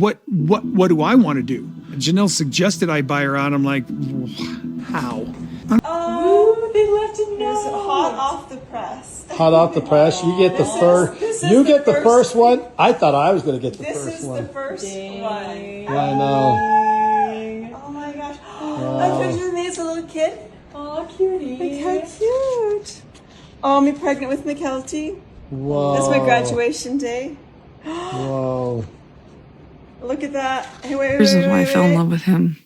What do I want to do? Janelle suggested I buy her out. I'm like, how? Oh, they left a note. Hot off the press. Hot off the press. You get the first. You get the first one. I thought I was going to get the first one. This is the first one. I know. Oh my gosh. I pictured me as a little kid. Oh, cutie. Look how cute. Oh, me pregnant with McKelty. Whoa. That's my graduation day. Whoa. Look at that. Hey, wait. The reason why I fell in love with him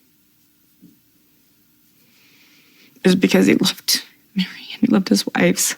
is because he loved Meri and he loved his wives.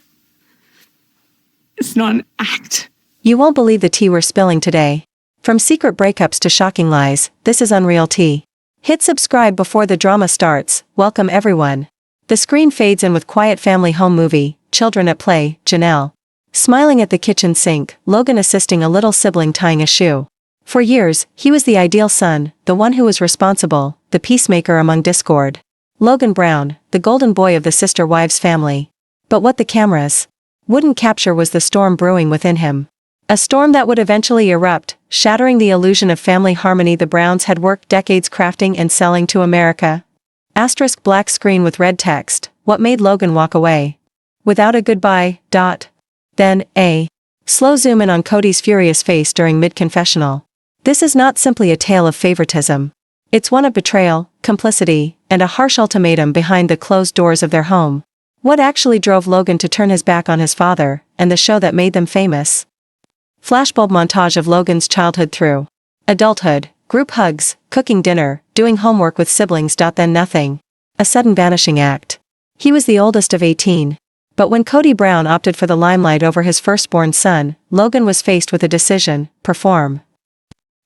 It's not an act. You won't believe the tea we're spilling today. From secret breakups to shocking lies, this is Unreal Tea. Hit subscribe before the drama starts. Welcome everyone. The screen fades in with quiet family home movie, children at play, Janelle smiling at the kitchen sink, Logan assisting a little sibling tying a shoe. For years, he was the ideal son, the one who was responsible, the peacemaker among discord. Logan Brown, the golden boy of the Sister Wives family. But what the cameras wouldn't capture was the storm brewing within him. A storm that would eventually erupt, shattering the illusion of family harmony the Browns had worked decades crafting and selling to America. Asterisk black screen with red text, what made Logan walk away? Without a goodbye, dot. Then, a slow zoom in on Kody's furious face during mid-confessional. This is not simply a tale of favoritism. It's one of betrayal, complicity, and a harsh ultimatum behind the closed doors of their home. What actually drove Logan to turn his back on his father, and the show that made them famous? Flashbulb montage of Logan's childhood through adulthood, group hugs, cooking dinner, doing homework with siblings. Then nothing. A sudden vanishing act. He was the oldest of 18. But when Kody Brown opted for the limelight over his firstborn son, Logan was faced with a decision: perform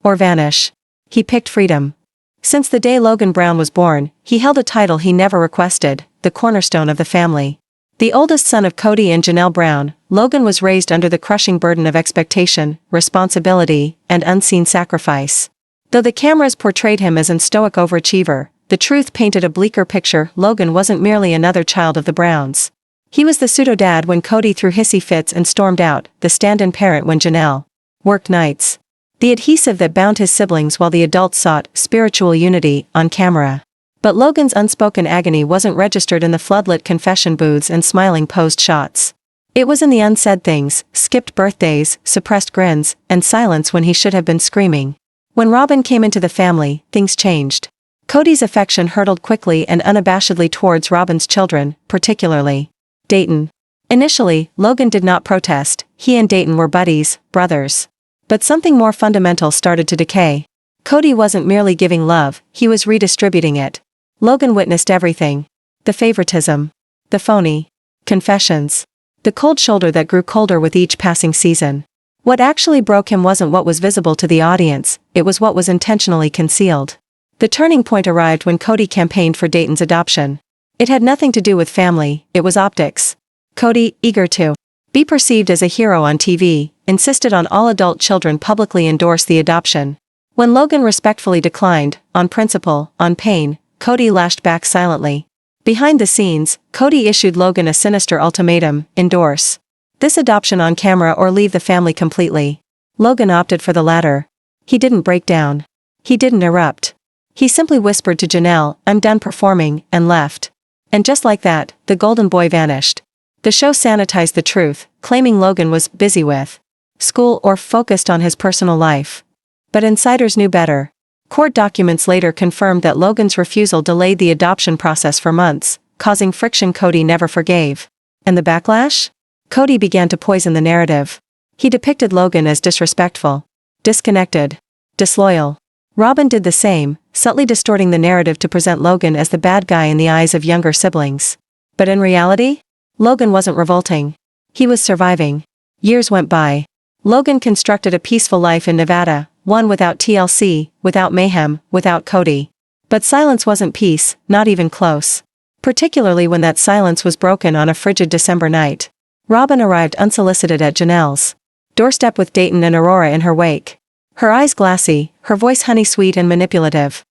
or vanish. He picked freedom. Since the day Logan Brown was born, he held a title he never requested, the cornerstone of the family. The oldest son of Kody and Janelle Brown, Logan was raised under the crushing burden of expectation, responsibility, and unseen sacrifice. Though the cameras portrayed him as an stoic overachiever, the truth painted a bleaker picture. Logan wasn't merely another child of the Browns. He was the pseudo-dad when Kody threw hissy fits and stormed out, the stand-in parent when Janelle worked nights. The adhesive that bound his siblings while the adults sought spiritual unity on camera. But Logan's unspoken agony wasn't registered in the floodlit confession booths and smiling posed shots. It was in the unsaid things, skipped birthdays, suppressed grins, and silence when he should have been screaming. When Robyn came into the family, things changed. Kody's affection hurtled quickly and unabashedly towards Robyn's children, particularly Dayton. Initially, Logan did not protest. He and Dayton were buddies, brothers. But something more fundamental started to decay. Kody wasn't merely giving love, he was redistributing it. Logan witnessed everything. The favoritism. The phony confessions. The cold shoulder that grew colder with each passing season. What actually broke him wasn't what was visible to the audience, it was what was intentionally concealed. The turning point arrived when Kody campaigned for Dayton's adoption. It had nothing to do with family, it was optics. Kody, eager to be perceived as a hero on TV, insisted on all adult children publicly endorse the adoption. When Logan respectfully declined, on principle, on pain, Kody lashed back silently. Behind the scenes, Kody issued Logan a sinister ultimatum: endorse this adoption on camera or leave the family completely. Logan opted for the latter. He didn't break down. He didn't erupt. He simply whispered to Janelle, "I'm done performing," and left. And just like that, the golden boy vanished. The show sanitized the truth, claiming Logan was busy with school or focused on his personal life. But insiders knew better. Court documents later confirmed that Logan's refusal delayed the adoption process for months, causing friction Kody never forgave. And the backlash? Kody began to poison the narrative. He depicted Logan as disrespectful, disconnected, disloyal. Robyn did the same, subtly distorting the narrative to present Logan as the bad guy in the eyes of younger siblings. But in reality, Logan wasn't revolting. He was surviving. Years went by. Logan constructed a peaceful life in Nevada, one without TLC, without mayhem, without Kody. But silence wasn't peace, not even close. Particularly when that silence was broken on a frigid December night. Robyn arrived unsolicited at Janelle's doorstep with Dayton and Aurora in her wake. Her eyes glassy, her voice honey-sweet and manipulative.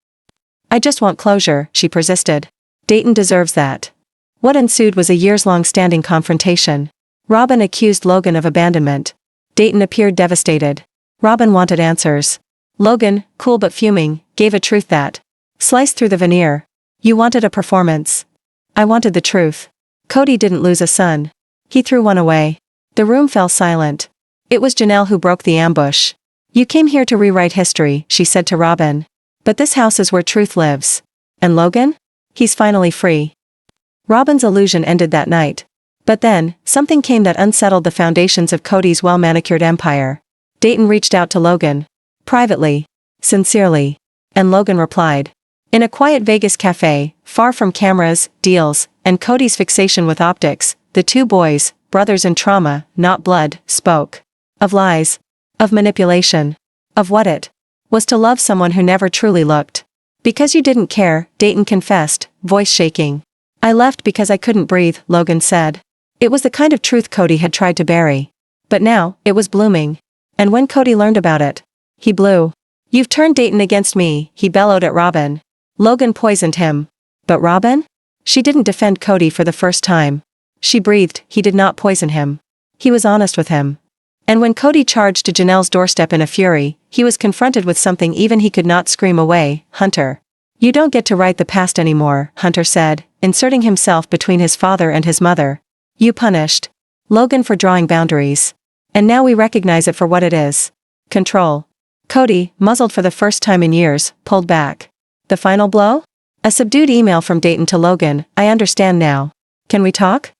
"I just want closure," she persisted. "Dayton deserves that." What ensued was a years-long standing confrontation. Robyn accused Logan of abandonment. Dayton appeared devastated. Robyn wanted answers. Logan, cool but fuming, gave a truth that sliced through the veneer. You wanted a performance. I wanted the truth. Kody didn't lose a son. He threw one away. The room fell silent. It was Janelle who broke the ambush. You came here to rewrite history, she said to Robyn. But this house is where truth lives. And Logan? He's finally free. Robyn's illusion ended that night. But then, something came that unsettled the foundations of Kody's well-manicured empire. Dayton reached out to Logan. Privately. Sincerely. And Logan replied. In a quiet Vegas cafe, far from cameras, deals, and Kody's fixation with optics, the two boys, brothers in trauma, not blood, spoke. Of lies. Of manipulation. Of what it was to love someone who never truly looked. Because you didn't care, Dayton confessed, voice shaking. I left because I couldn't breathe, Logan said. It was the kind of truth Kody had tried to bury. But now, it was blooming. And when Kody learned about it, he blew. You've turned Dayton against me, he bellowed at Robyn. Logan poisoned him. But Robyn? She didn't defend Kody for the first time. She breathed, he did not poison him. He was honest with him. And when Kody charged to Janelle's doorstep in a fury, he was confronted with something even he could not scream away, Hunter. You don't get to write the past anymore, Hunter said, inserting himself between his father and his mother. You punished Logan for drawing boundaries. And now we recognize it for what it is. Control. Kody, muzzled for the first time in years, pulled back. The final blow? A subdued email from Dayton to Logan, I understand now. Can we talk?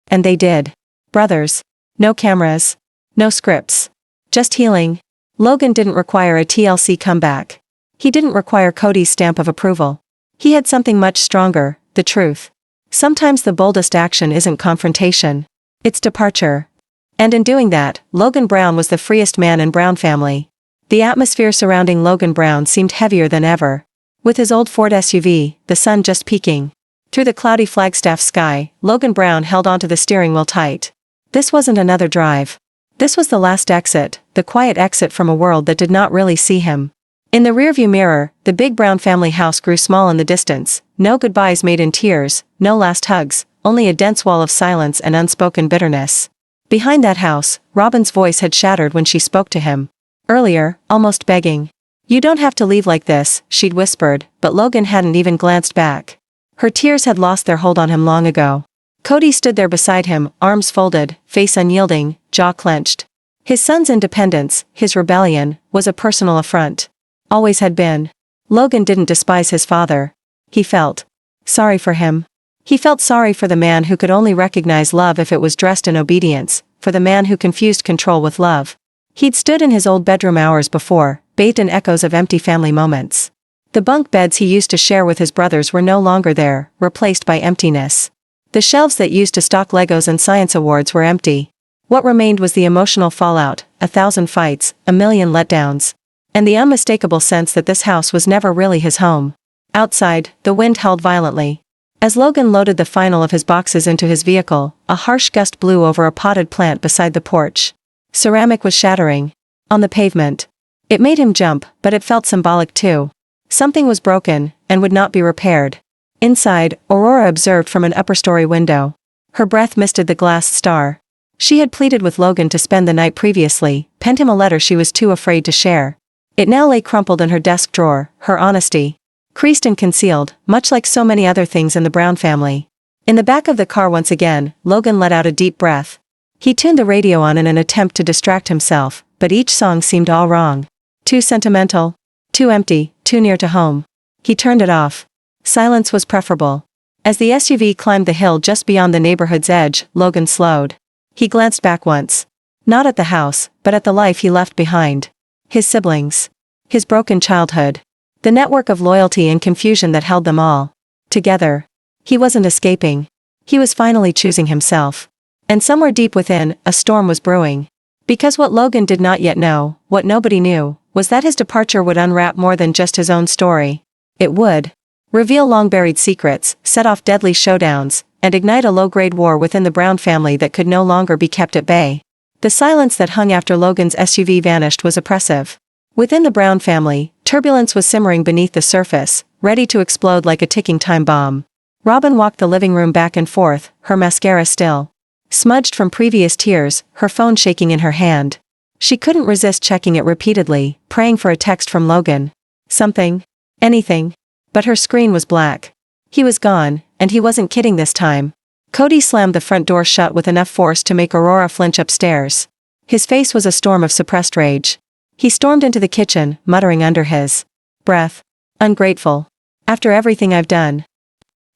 And they did. Brothers. No cameras. No scripts. Just healing. Logan didn't require a TLC comeback. He didn't require Kody's stamp of approval. He had something much stronger, the truth. Sometimes the boldest action isn't confrontation. It's departure. And in doing that, Logan Brown was the freest man in Brown family. The atmosphere surrounding Logan Brown seemed heavier than ever. With his old Ford SUV, the sun just peeking through the cloudy Flagstaff sky, Logan Brown held onto the steering wheel tight. This wasn't another drive. This was the last exit, the quiet exit from a world that did not really see him. In the rearview mirror, the big Brown family house grew small in the distance, no goodbyes made in tears, no last hugs, only a dense wall of silence and unspoken bitterness. Behind that house, Robyn's voice had shattered when she spoke to him. Earlier, almost begging. You don't have to leave like this, she'd whispered, but Logan hadn't even glanced back. Her tears had lost their hold on him long ago. Kody stood there beside him, arms folded, face unyielding, jaw clenched. His son's independence, his rebellion, was a personal affront. Always had been. Logan didn't despise his father. He felt sorry for him. He felt sorry for the man who could only recognize love if it was dressed in obedience, for the man who confused control with love. He'd stood in his old bedroom hours before, bathed in echoes of empty family moments. The bunk beds he used to share with his brothers were no longer there, replaced by emptiness. The shelves that used to stock Legos and science awards were empty. What remained was the emotional fallout, 1,000 fights, a million letdowns. And the unmistakable sense that this house was never really his home. Outside, the wind howled violently. As Logan loaded the final of his boxes into his vehicle, a harsh gust blew over a potted plant beside the porch. Ceramic was shattering. On the pavement. It made him jump, but it felt symbolic too. Something was broken, and would not be repaired. Inside, Aurora observed from an upper-story window. Her breath misted the glass star. She had pleaded with Logan to spend the night previously, penned him a letter she was too afraid to share. It now lay crumpled in her desk drawer, her honesty creased and concealed, much like so many other things in the Brown family. In the back of the car once again, Logan let out a deep breath. He tuned the radio on in an attempt to distract himself, but each song seemed all wrong. Too sentimental. Too empty, too near to home. He turned it off. Silence was preferable. As the SUV climbed the hill just beyond the neighborhood's edge, Logan slowed. He glanced back once. Not at the house, but at the life he left behind. His siblings. His broken childhood. The network of loyalty and confusion that held them all together. He wasn't escaping. He was finally choosing himself. And somewhere deep within, a storm was brewing. Because what Logan did not yet know, what nobody knew, was that his departure would unwrap more than just his own story. It would reveal long-buried secrets, set off deadly showdowns, and ignite a low-grade war within the Brown family that could no longer be kept at bay. The silence that hung after Logan's SUV vanished was oppressive. Within the Brown family, turbulence was simmering beneath the surface, ready to explode like a ticking time bomb. Robyn walked the living room back and forth, her mascara still smudged from previous tears, her phone shaking in her hand. She couldn't resist checking it repeatedly, praying for a text from Logan. Something. Anything. But her screen was black. He was gone, and he wasn't kidding this time. Kody slammed the front door shut with enough force to make Aurora flinch upstairs. His face was a storm of suppressed rage. He stormed into the kitchen, muttering under his breath. Ungrateful. After everything I've done.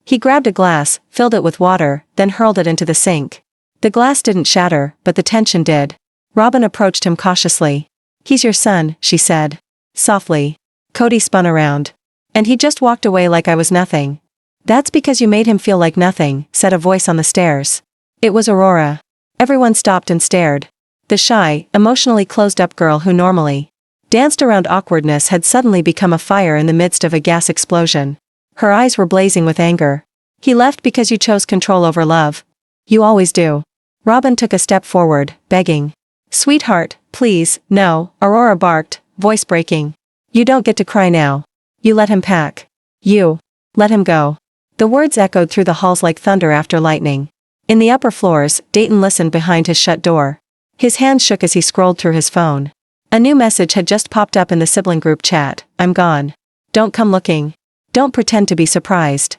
He grabbed a glass, filled it with water, then hurled it into the sink. The glass didn't shatter, but the tension did. Robyn approached him cautiously. He's your son, she said. Softly. Kody spun around. And he just walked away like I was nothing. That's because you made him feel like nothing, said a voice on the stairs. It was Aurora. Everyone stopped and stared. The shy, emotionally closed-up girl who normally danced around awkwardness had suddenly become a fire in the midst of a gas explosion. Her eyes were blazing with anger. He left because you chose control over love. You always do. Robyn took a step forward, begging. Sweetheart, please, no, Aurora barked, voice breaking. You don't get to cry now. You let him pack. You. Let him go. The words echoed through the halls like thunder after lightning. In the upper floors, Dayton listened behind his shut door. His hands shook as he scrolled through his phone. A new message had just popped up in the sibling group chat. I'm gone. Don't come looking. Don't pretend to be surprised.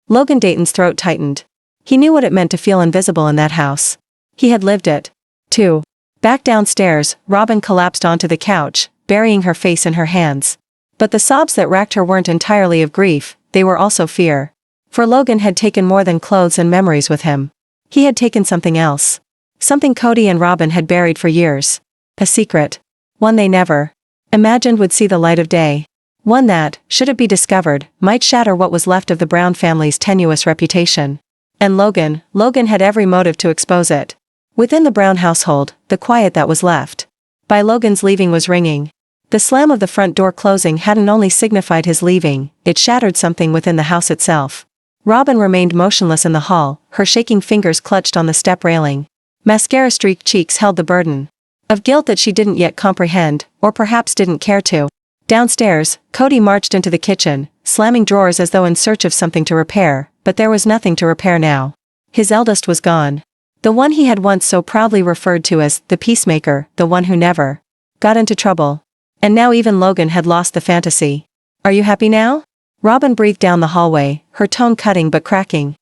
Logan Dayton's throat tightened. He knew what it meant to feel invisible in that house. He had lived it. Too. Back downstairs, Robyn collapsed onto the couch, burying her face in her hands. But the sobs that racked her weren't entirely of grief, they were also fear. For Logan had taken more than clothes and memories with him. He had taken something else. Something Kody and Robyn had buried for years. A secret. One they never imagined would see the light of day. One that, should it be discovered, might shatter what was left of the Brown family's tenuous reputation. And Logan had every motive to expose it. Within the Brown household, the quiet that was left by Logan's leaving was ringing. The slam of the front door closing hadn't only signified his leaving, it shattered something within the house itself. Robyn remained motionless in the hall, her shaking fingers clutched on the step railing. Mascara-streaked cheeks held the burden of guilt that she didn't yet comprehend, or perhaps didn't care to. Downstairs, Kody marched into the kitchen, slamming drawers as though in search of something to repair, but there was nothing to repair now. His eldest was gone. The one he had once so proudly referred to as the peacemaker, the one who never got into trouble. And now even Logan had lost the fantasy. Are you happy now? Robyn breathed down the hallway, her tone cutting but cracking.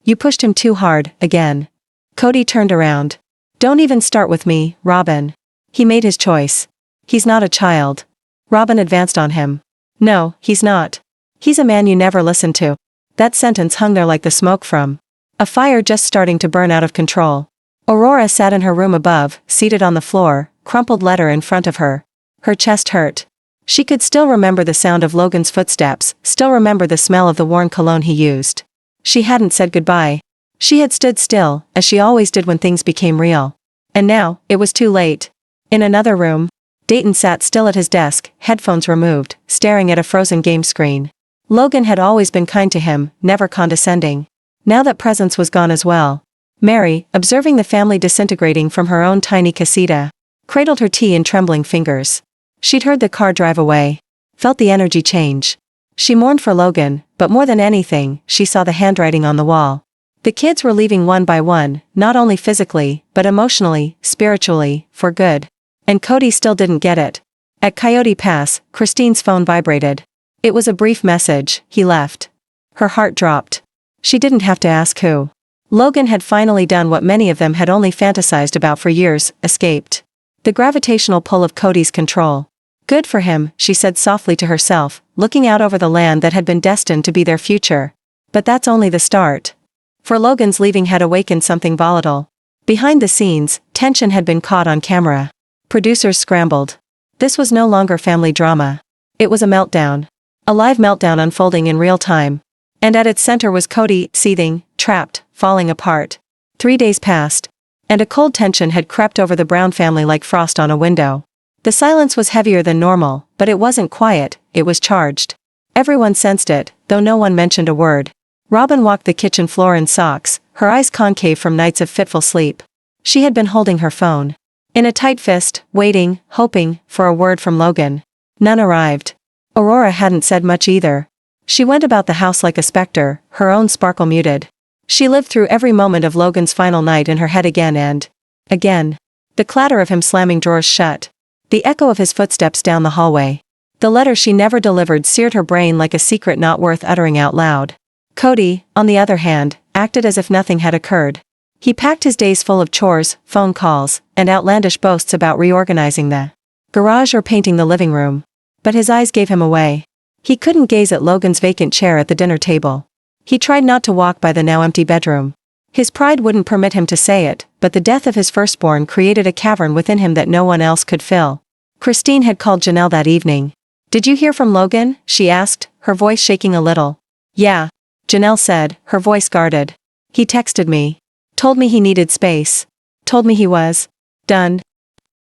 You pushed him too hard, again. Kody turned around. Don't even start with me, Robyn. He made his choice. He's not a child. Robyn advanced on him. No, he's not. He's a man you never listened to. That sentence hung there like the smoke from a fire just starting to burn out of control. Aurora sat in her room above, seated on the floor, crumpled letter in front of her. Her chest hurt. She could still remember the sound of Logan's footsteps, still remember the smell of the worn cologne he used. She hadn't said goodbye. She had stood still, as she always did when things became real. And now, it was too late. In another room, Dayton sat still at his desk, headphones removed, staring at a frozen game screen. Logan had always been kind to him, never condescending. Now that presence was gone as well. Meri, observing the family disintegrating from her own tiny casita, cradled her tea in trembling fingers. She'd heard the car drive away. Felt the energy change. She mourned for Logan, but more than anything, she saw the handwriting on the wall. The kids were leaving one by one, not only physically, but emotionally, spiritually, for good. And Kody still didn't get it. At Coyote Pass, Christine's phone vibrated. It was a brief message, he left. Her heart dropped. She didn't have to ask who. Logan had finally done what many of them had only fantasized about for years, escaped the gravitational pull of Kody's control. Good for him, she said softly to herself, looking out over the land that had been destined to be their future. But that's only the start. For Logan's leaving had awakened something volatile. Behind the scenes, tension had been caught on camera. Producers scrambled. This was no longer family drama. It was a meltdown. A live meltdown unfolding in real time. And at its center was Kody, seething, trapped, falling apart. 3 days passed. And a cold tension had crept over the Brown family like frost on a window. The silence was heavier than normal, but it wasn't quiet, it was charged. Everyone sensed it, though no one mentioned a word. Robyn walked the kitchen floor in socks, her eyes concave from nights of fitful sleep. She had been holding her phone in a tight fist, waiting, hoping, for a word from Logan. None arrived. Aurora hadn't said much either. She went about the house like a specter, her own sparkle muted. She lived through every moment of Logan's final night in her head again and again. The clatter of him slamming drawers shut. The echo of his footsteps down the hallway. The letter she never delivered seared her brain like a secret not worth uttering out loud. Kody, on the other hand, acted as if nothing had occurred. He packed his days full of chores, phone calls, and outlandish boasts about reorganizing the garage or painting the living room. But his eyes gave him away. He couldn't gaze at Logan's vacant chair at the dinner table. He tried not to walk by the now empty bedroom. His pride wouldn't permit him to say it, but the death of his firstborn created a cavern within him that no one else could fill. Christine had called Janelle that evening. "Did you hear from Logan?" she asked, her voice shaking a little. "Yeah," Janelle said, her voice guarded. "He texted me. Told me he needed space. Told me he was done."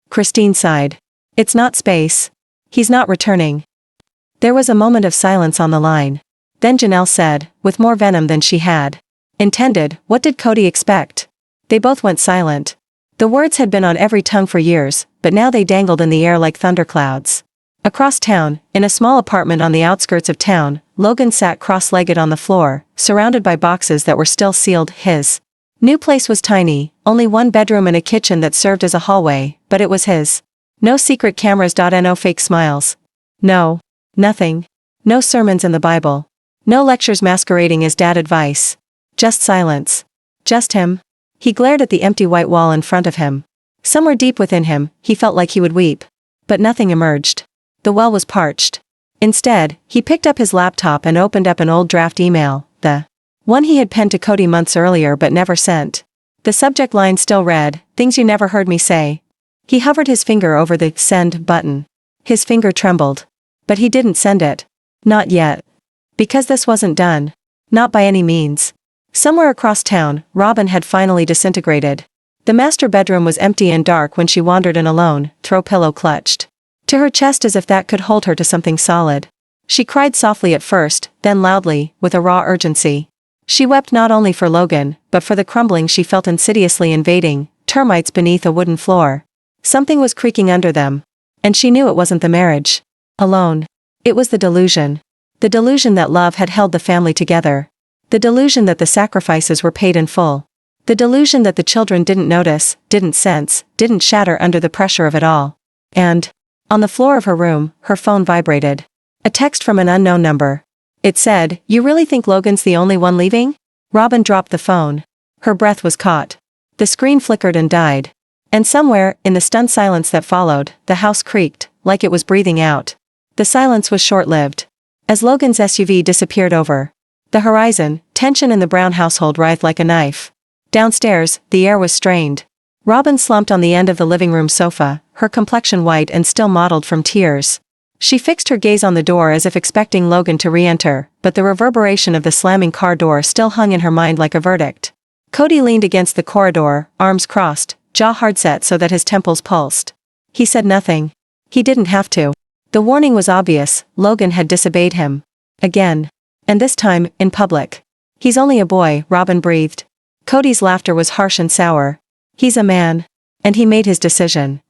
Christine sighed. "It's not space. He's not returning." There was a moment of silence on the line. Then Janelle said, with more venom than she had intended, "What did Kody expect?" They both went silent. The words had been on every tongue for years, but now they dangled in the air like thunderclouds. Across town, in a small apartment on the outskirts of town, Logan sat cross-legged on the floor, surrounded by boxes that were still sealed. His new place was tiny, only one bedroom and a kitchen that served as a hallway, but it was his. No secret cameras. No fake smiles. No. Nothing. No sermons in the Bible. No lectures masquerading as dad advice. Just silence. Just him. He glared at the empty white wall in front of him. Somewhere deep within him, he felt like he would weep. But nothing emerged. The well was parched. Instead, he picked up his laptop and opened up an old draft email, the one he had penned to Kody months earlier but never sent. The subject line still read, "Things you never heard me say." He hovered his finger over the send button. His finger trembled. But he didn't send it. Not yet. Because this wasn't done. Not by any means. Somewhere across town, Robyn had finally disintegrated. The master bedroom was empty and dark when she wandered in alone, throw pillow clutched to her chest as if that could hold her to something solid. She cried softly at first, then loudly, with a raw urgency. She wept not only for Logan, but for the crumbling she felt insidiously invading, termites beneath a wooden floor. Something was creaking under them. And she knew it wasn't the marriage alone. It was the delusion. The delusion that love had held the family together. The delusion that the sacrifices were paid in full. The delusion that the children didn't notice, didn't sense, didn't shatter under the pressure of it all. And, on the floor of her room, her phone vibrated. A text from an unknown number. It said, "You really think Logan's the only one leaving?" Robyn dropped the phone. Her breath was caught. The screen flickered and died. And somewhere, in the stunned silence that followed, the house creaked, like it was breathing out. The silence was short-lived. As Logan's SUV disappeared over the horizon, tension in the Brown household writhed like a knife. Downstairs, the air was strained. Robyn slumped on the end of the living room sofa, her complexion white and still mottled from tears. She fixed her gaze on the door as if expecting Logan to re-enter, but the reverberation of the slamming car door still hung in her mind like a verdict. Kody leaned against the corridor, arms crossed, jaw hard-set so that his temples pulsed. He said nothing. He didn't have to. The warning was obvious, Logan had disobeyed him. Again. And this time, in public. "He's only a boy," Robyn breathed. Kody's laughter was harsh and sour. "He's a man." And he made his decision.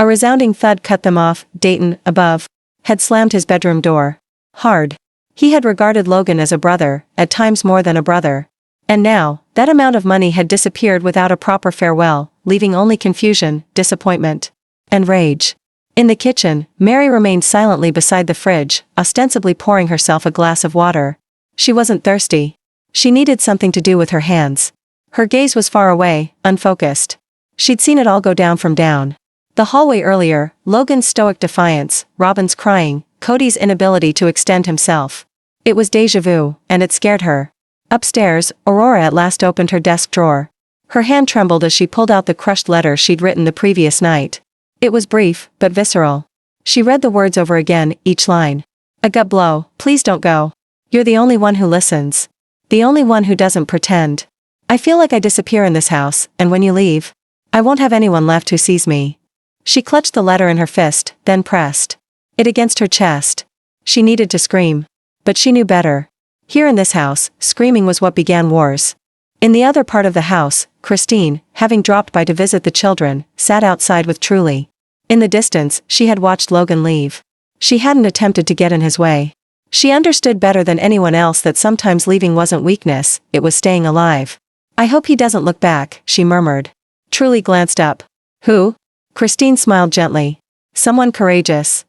A resounding thud cut them off. Dayton, above, had slammed his bedroom door. Hard. He had regarded Logan as a brother, at times more than a brother. And now, that amount of money had disappeared without a proper farewell, leaving only confusion, disappointment, and rage. In the kitchen, Meri remained silently beside the fridge, ostensibly pouring herself a glass of water. She wasn't thirsty. She needed something to do with her hands. Her gaze was far away, unfocused. She'd seen it all go down from down. The hallway earlier, Logan's stoic defiance, Robyn's crying, Kody's inability to extend himself. It was déjà vu, and it scared her. Upstairs, Aurora at last opened her desk drawer. Her hand trembled as she pulled out the crushed letter she'd written the previous night. It was brief, but visceral. She read the words over again, each line. "A gut blow, please don't go. You're the only one who listens. The only one who doesn't pretend. I feel like I disappear in this house, and when you leave, I won't have anyone left who sees me." She clutched the letter in her fist, then pressed it against her chest. She needed to scream. But she knew better. Here in this house, screaming was what began wars. In the other part of the house, Christine, having dropped by to visit the children, sat outside with Truly. In the distance, she had watched Logan leave. She hadn't attempted to get in his way. She understood better than anyone else that sometimes leaving wasn't weakness, it was staying alive. "I hope he doesn't look back," she murmured. Truly glanced up. "Who?" Christine smiled gently. Someone courageous.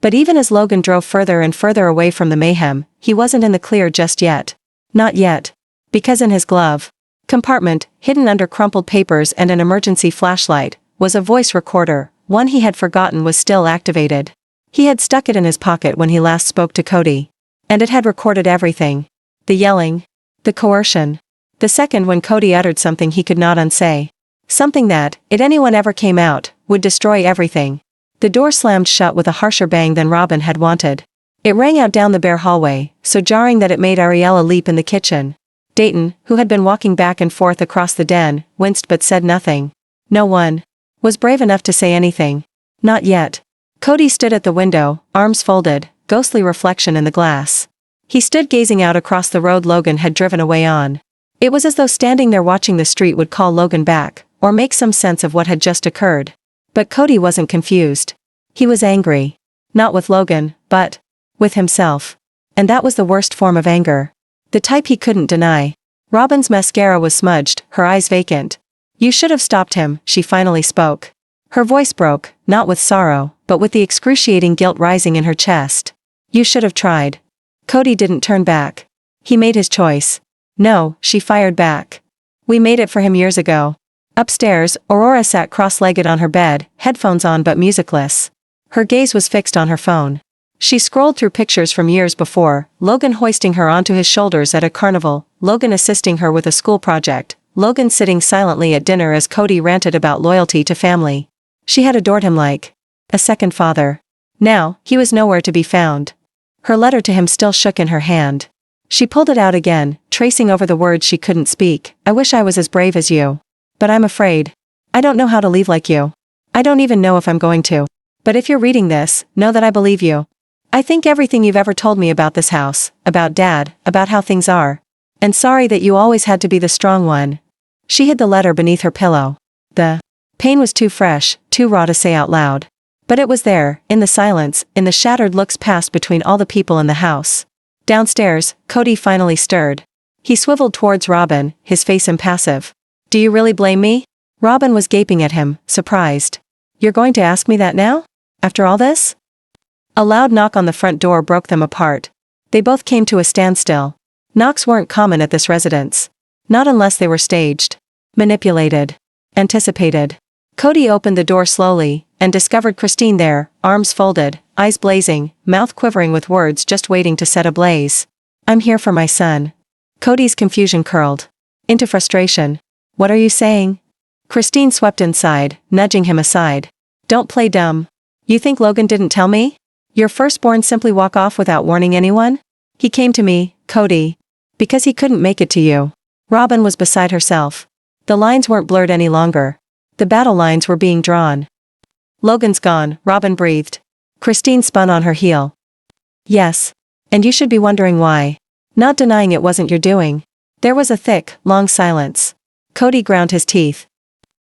But even as Logan drove further and further away from the mayhem, he wasn't in the clear just yet. Not yet. Because in his glove compartment, hidden under crumpled papers and an emergency flashlight, was a voice recorder, one he had forgotten was still activated. He had stuck it in his pocket when he last spoke to Kody. And it had recorded everything. The yelling. The coercion. The second when Kody uttered something he could not unsay. Something that, if anyone ever came out, would destroy everything. The door slammed shut with a harsher bang than Robyn had wanted. It rang out down the bare hallway, so jarring that it made Ariella leap in the kitchen. Dayton, who had been walking back and forth across the den, winced but said nothing. No one was brave enough to say anything. Not yet. Kody stood at the window, arms folded, ghostly reflection in the glass. He stood gazing out across the road Logan had driven away on. It was as though standing there watching the street would call Logan back, or make some sense of what had just occurred. But Kody wasn't confused. He was angry. Not with Logan, but with himself. And that was the worst form of anger. The type he couldn't deny. Robyn's mascara was smudged, her eyes vacant. You should have stopped him, she finally spoke. Her voice broke, not with sorrow, but with the excruciating guilt rising in her chest. You should have tried. Kody didn't turn back. He made his choice. No, she fired back. We made it for him years ago. Upstairs, Aurora sat cross-legged on her bed, headphones on but musicless. Her gaze was fixed on her phone. She scrolled through pictures from years before, Logan hoisting her onto his shoulders at a carnival, Logan assisting her with a school project, Logan sitting silently at dinner as Kody ranted about loyalty to family. She had adored him like a second father. Now, he was nowhere to be found. Her letter to him still shook in her hand. She pulled it out again, tracing over the words she couldn't speak. I wish I was as brave as you. But I'm afraid. I don't know how to leave like you. I don't even know if I'm going to. But if you're reading this, know that I believe you. I think everything you've ever told me about this house, about Dad, about how things are. And sorry that you always had to be the strong one. She hid the letter beneath her pillow. The pain was too fresh, too raw to say out loud. But it was there, in the silence, in the shattered looks passed between all the people in the house. Downstairs, Kody finally stirred. He swiveled towards Robyn, his face impassive. Do you really blame me? Robyn was gaping at him, surprised. You're going to ask me that now? After all this? A loud knock on the front door broke them apart. They both came to a standstill. Knocks weren't common at this residence. Not unless they were staged. Manipulated. Anticipated. Kody opened the door slowly, and discovered Christine there, arms folded, eyes blazing, mouth quivering with words just waiting to set ablaze. I'm here for my son. Kody's confusion curled into frustration. What are you saying? Christine swept inside, nudging him aside. Don't play dumb. You think Logan didn't tell me? Your firstborn simply walk off without warning anyone? He came to me, Kody. Because he couldn't make it to you. Robyn was beside herself. The lines weren't blurred any longer. The battle lines were being drawn. Logan's gone, Robyn breathed. Christine spun on her heel. Yes. And you should be wondering why. Not denying it wasn't your doing. There was a thick, long silence. Kody ground his teeth.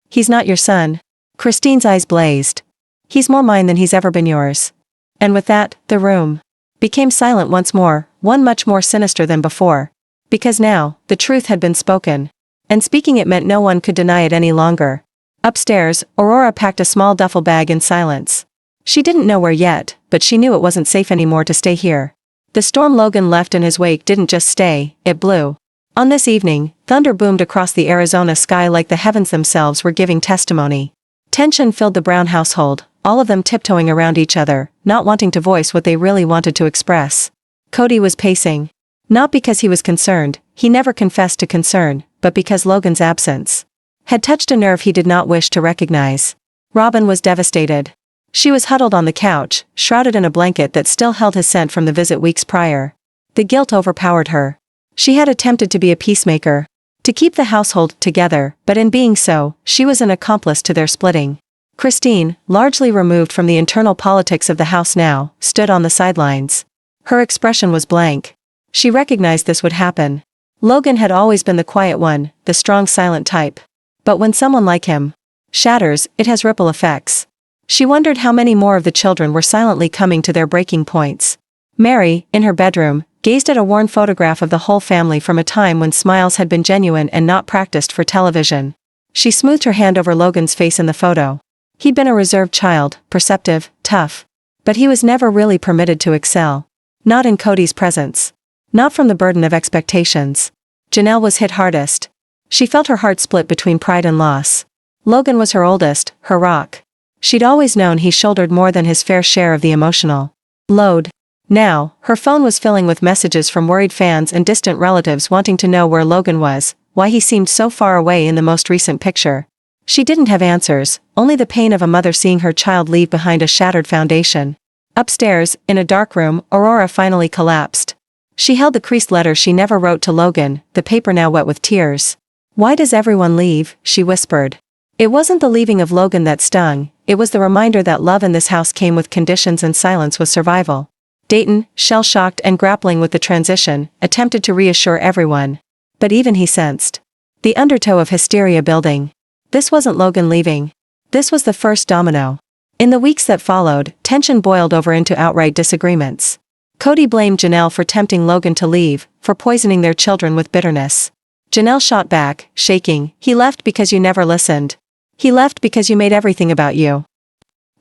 He's not your son. Christine's eyes blazed. He's more mine than he's ever been yours. And with that, the room became silent once more, one much more sinister than before. Because now, the truth had been spoken. And speaking it meant no one could deny it any longer. Upstairs, Aurora packed a small duffel bag in silence. She didn't know where yet, but she knew it wasn't safe anymore to stay here. The storm Logan left in his wake didn't just stay, it blew. On this evening, thunder boomed across the Arizona sky like the heavens themselves were giving testimony. Tension filled the Brown household, all of them tiptoeing around each other, not wanting to voice what they really wanted to express. Kody was pacing. Not because he was concerned, he never confessed to concern, but because Logan's absence had touched a nerve he did not wish to recognize. Robyn was devastated. She was huddled on the couch, shrouded in a blanket that still held his scent from the visit weeks prior. The guilt overpowered her. She had attempted to be a peacemaker, to keep the household together, but in being so, she was an accomplice to their splitting. Christine, largely removed from the internal politics of the house now, stood on the sidelines. Her expression was blank. She recognized this would happen. Logan had always been the quiet one, the strong silent type. But when someone like him shatters, it has ripple effects. She wondered how many more of the children were silently coming to their breaking points. Meri, in her bedroom, gazed at a worn photograph of the whole family from a time when smiles had been genuine and not practiced for television. She smoothed her hand over Logan's face in the photo. He'd been a reserved child, perceptive, tough. But he was never really permitted to excel. Not in Kody's presence. Not from the burden of expectations. Janelle was hit hardest. She felt her heart split between pride and loss. Logan was her oldest, her rock. She'd always known he shouldered more than his fair share of the emotional load. Now, her phone was filling with messages from worried fans and distant relatives wanting to know where Logan was, why he seemed so far away in the most recent picture. She didn't have answers, only the pain of a mother seeing her child leave behind a shattered foundation. Upstairs, in a dark room, Aurora finally collapsed. She held the creased letter she never wrote to Logan, the paper now wet with tears. "Why does everyone leave?" she whispered. It wasn't the leaving of Logan that stung, it was the reminder that love in this house came with conditions and silence was survival. Dayton, shell-shocked and grappling with the transition, attempted to reassure everyone. But even he sensed the undertow of hysteria building. This wasn't Logan leaving. This was the first domino. In the weeks that followed, tension boiled over into outright disagreements. Kody blamed Janelle for tempting Logan to leave, for poisoning their children with bitterness. Janelle shot back, shaking, "He left because you never listened. He left because you made everything about you."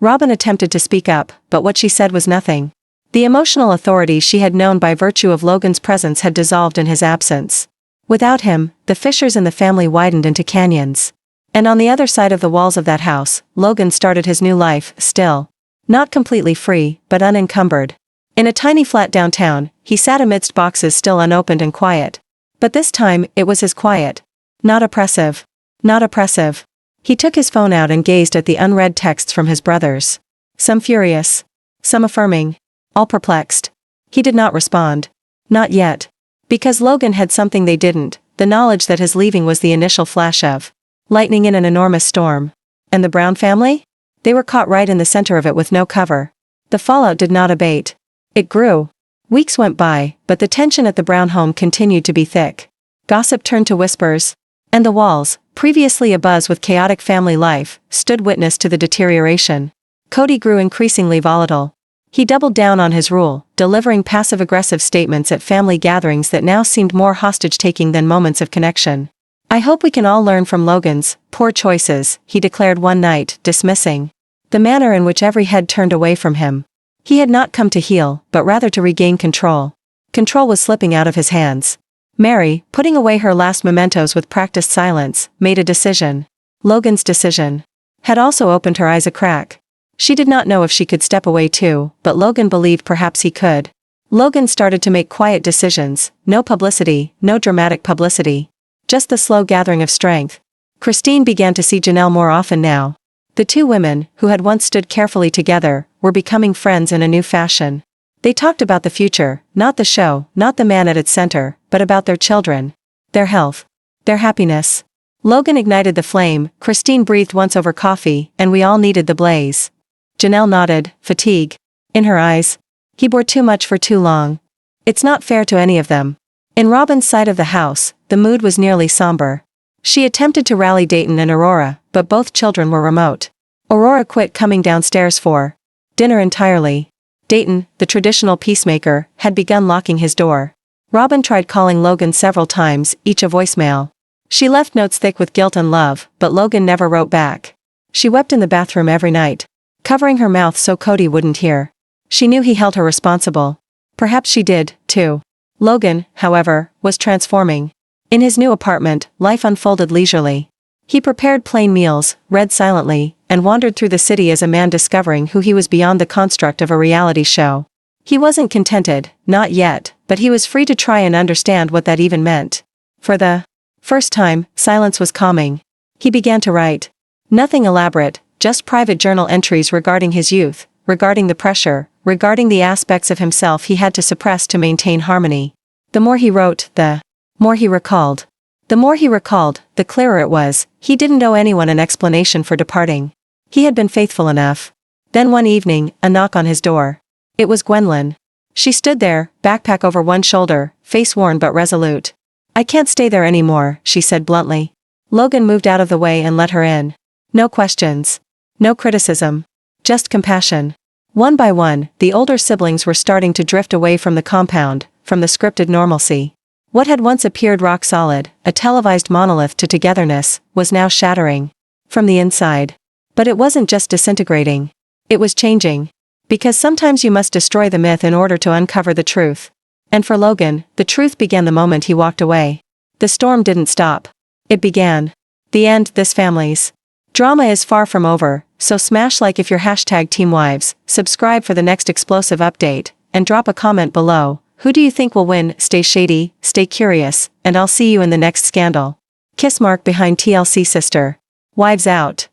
Robyn attempted to speak up, but what she said was nothing. The emotional authority she had known by virtue of Logan's presence had dissolved in his absence. Without him, the fissures in the family widened into canyons. And on the other side of the walls of that house, Logan started his new life, still. Not completely free, but unencumbered. In a tiny flat downtown, he sat amidst boxes still unopened and quiet. But this time, it was his quiet. Not oppressive. Not oppressive. He took his phone out and gazed at the unread texts from his brothers. Some furious. Some affirming. All perplexed. He did not respond. Not yet. Because Logan had something they didn't, the knowledge that his leaving was the initial flash of lightning in an enormous storm. And the Brown family? They were caught right in the center of it with no cover. The fallout did not abate. It grew. Weeks went by, but the tension at the Brown home continued to be thick. Gossip turned to whispers. And the walls, previously abuzz with chaotic family life, stood witness to the deterioration. Kody grew increasingly volatile. He doubled down on his rule, delivering passive-aggressive statements at family gatherings that now seemed more hostage-taking than moments of connection. "I hope we can all learn from Logan's poor choices," he declared one night, dismissing the manner in which every head turned away from him. He had not come to heal, but rather to regain control. Control was slipping out of his hands. Meri, putting away her last mementos with practiced silence, made a decision. Logan's decision had also opened her eyes a crack. She did not know if she could step away too, but Logan believed perhaps he could. Logan started to make quiet decisions, no publicity, no dramatic publicity. Just the slow gathering of strength. Christine began to see Janelle more often now. The two women, who had once stood carefully together, were becoming friends in a new fashion. They talked about the future, not the show, not the man at its center, but about their children. Their health. Their happiness. Logan ignited the flame, Christine breathed once over coffee, and we all needed the blaze. Janelle nodded, fatigue in her eyes. He bore too much for too long. It's not fair to any of them. In Robyn's side of the house, the mood was nearly somber. She attempted to rally Dayton and Aurora, but both children were remote. Aurora quit coming downstairs for dinner entirely. Dayton, the traditional peacemaker, had begun locking his door. Robyn tried calling Logan several times, each a voicemail. She left notes thick with guilt and love, but Logan never wrote back. She wept in the bathroom every night, covering her mouth so Kody wouldn't hear. She knew he held her responsible. Perhaps she did, too. Logan, however, was transforming. In his new apartment, life unfolded leisurely. He prepared plain meals, read silently, and wandered through the city as a man discovering who he was beyond the construct of a reality show. He wasn't contented, not yet, but he was free to try and understand what that even meant. For the first time, silence was calming. He began to write. Nothing elaborate, just private journal entries regarding his youth, regarding the pressure, regarding the aspects of himself he had to suppress to maintain harmony. The more he wrote, the more he recalled. The more he recalled, the clearer it was, he didn't owe anyone an explanation for departing. He had been faithful enough. Then one evening, a knock on his door. It was Gwendolyn. She stood there, backpack over one shoulder, face worn but resolute. "I can't stay there anymore," she said bluntly. Logan moved out of the way and let her in. No questions. No criticism. Just compassion. One by one, the older siblings were starting to drift away from the compound, from the scripted normalcy. What had once appeared rock solid, a televised monolith to togetherness, was now shattering. From the inside. But it wasn't just disintegrating. It was changing. Because sometimes you must destroy the myth in order to uncover the truth. And for Logan, the truth began the moment he walked away. The storm didn't stop. It began. The end, this family's drama is far from over, so smash like if you're #Team Wives, subscribe for the next explosive update, and drop a comment below. Who do you think will win? Stay shady, stay curious, and I'll see you in the next scandal. Kiss mark behind TLC Sister Wives out.